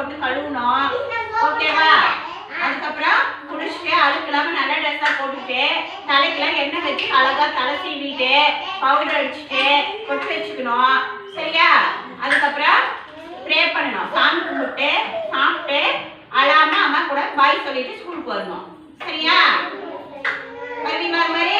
போட்டு கழுவணும். ஓகேவா? அதுக்கப்புறம் குளிச்சுட்டு அழுக்கெல்லாம் நல்ல ட்ரெஸ்ஸாக போட்டுட்டு தலைக்கெல்லாம் எண்ணெய் வச்சு அழகாக தலை சீவிட்டு பவுடர் அடிச்சுட்டு கொட்டு வச்சுக்கணும். சரியா? அதுக்கப்புறம் ப்ரே பண்ணணும். சாமி கும்பிட்டு சாப்பிட்டு அழாம அம்மா கூட பாய் சொல்லிட்டு ஸ்கூலுக்கு வரணும். சரியா? வருவீங்களா அது மாதிரி?